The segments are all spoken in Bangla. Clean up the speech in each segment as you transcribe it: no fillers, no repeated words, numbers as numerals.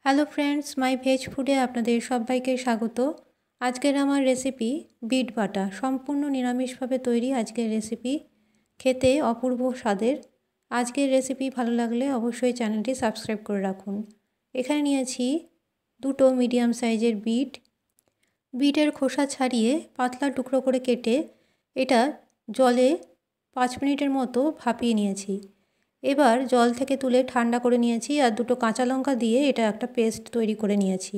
হ্যালো ফ্রেন্ডস, মাই ভেজ ফুডে আপনাদের সবাইকে স্বাগত। আজকের আমার রেসিপি বিট বাটা, সম্পূর্ণ নিরামিষভাবে তৈরি আজকের রেসিপি, খেতে অপূর্ব স্বাদের। আজকের রেসিপি ভালো লাগলে অবশ্যই চ্যানেলটি সাবস্ক্রাইব করে রাখুন। এখানে নিয়েছি দুটো মিডিয়াম সাইজের বিটের খোসা ছাড়িয়ে পাতলা টুকরো করে কেটে এটা জলে 5 মিনিটের মতো ভাপিয়ে নিয়েছি। এবার জল থেকে তুলে ঠান্ডা করে নিয়েছি আর দুটো কাঁচা লঙ্কা দিয়ে এটা একটা পেস্ট তৈরি করে নিয়েছি।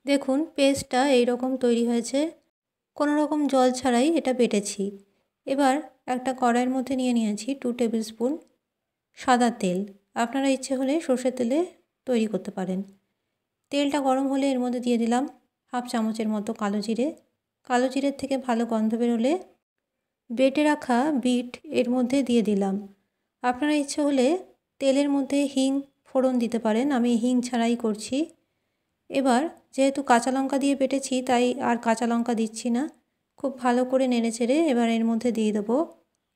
দেখুন পেস্টটা এইরকম তৈরি হয়েছে, কোনো রকম জল ছাড়াই এটা বেটেছি। এবার একটা কড়াইয়ের মধ্যে নিয়ে নিয়েছি 2 টেবিল স্পুন সাদা তেল। আপনারা ইচ্ছে হলে সর্ষের তেলে তৈরি করতে পারেন। তেলটা গরম হলে এর মধ্যে দিয়ে দিলাম হাফ চামচের মতো কালো জিরে। কালো জিরের থেকে ভালো গন্ধ বেরোলে বেটে রাখা বিট এর মধ্যে দিয়ে দিলাম। আপনারা ইচ্ছে হলে তেলের মধ্যে হিং ফোড়ন দিতে পারেন, আমি হিং ছাড়াই করছি। এবার যেহেতু কাঁচা লঙ্কা দিয়ে বেটেছি তাই আর কাঁচা লঙ্কা দিচ্ছি না। খুব ভালো করে নেড়েচেড়ে এবার এর মধ্যে দিয়ে দেবো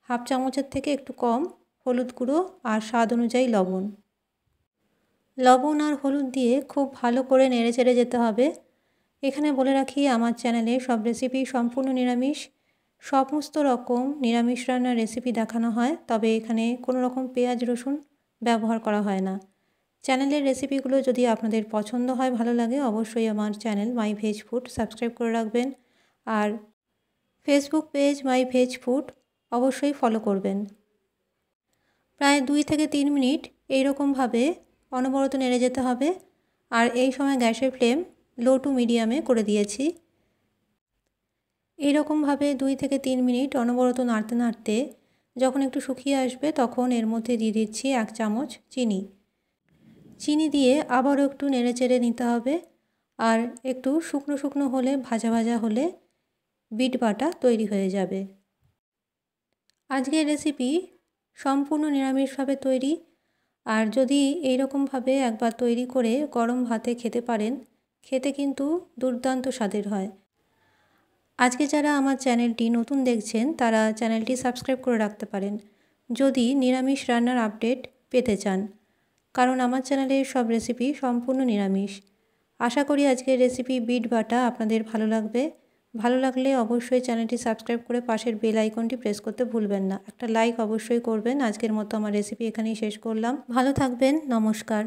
হাফ চামচের থেকে একটু কম হলুদ গুঁড়ো আর স্বাদ অনুযায়ী লবণ। লবণ আর হলুদ দিয়ে খুব ভালো করে নেড়েচেড়ে যেতে হবে। এখানে বলে রাখি, আমার চ্যানেলে সব রেসিপি সম্পূর্ণ নিরামিষ। সমস্ত রকম নিরামিষ রান্নার রেসিপি দেখানো হয়, তবে এখানে কোনো রকম পেঁয়াজ রসুন ব্যবহার করা হয় না। চ্যানেলের রেসিপিগুলো যদি আপনাদের পছন্দ হয়, ভালো লাগে, অবশ্যই আমার channel my veg food subscribe করে রাখবেন। আর Facebook page my veg food অবশ্যই ফলো করবেন। প্রায় 2 থেকে 3 মিনিট এইরকমভাবে অনবরত নেড়ে যেতে হবে। আর এই সময় গ্যাসের ফ্লেম লো টু মিডিয়ামে করে দিয়েছি। এইরকমভাবে 2 থেকে 3 মিনিট অনবরত নাড়তে নাড়তে যখন একটু শুকিয়ে আসবে তখন এর মধ্যে দিয়ে দিচ্ছি 1 চামচ চিনি দিয়ে আবারও একটু নেড়েচেড়ে নিতে হবে। আর একটু শুকনো শুকনো হলে, ভাজা ভাজা হলে বিট বাটা তৈরি হয়ে যাবে। আজকের রেসিপি সম্পূর্ণ নিরামিষভাবে তৈরি। আর যদি এইরকমভাবে একবার তৈরি করে গরম ভাতে খেতে পারেন, খেতে কিন্তু দুর্দান্ত স্বাদের হয়। আজকে যারা আমার চ্যানেলটি নতুন দেখছেন তারা চ্যানেলটি সাবস্ক্রাইব করে রাখতে পারেন যদি নিরামিষ রান্নার আপডেট পেতে চান, কারণ আমার চ্যানেলের সব রেসিপি সম্পূর্ণ নিরামিষ। আশা করি আজকের রেসিপি বিট বাটা আপনাদের ভালো লাগবে। ভালো লাগলে অবশ্যই চ্যানেলটি সাবস্ক্রাইব করে পাশের বেল আইকনটি প্রেস করতে ভুলবেন না। একটা লাইক অবশ্যই করবেন। আজকের মতো আমার রেসিপি এখানেই শেষ করলাম। ভালো থাকবেন, নমস্কার।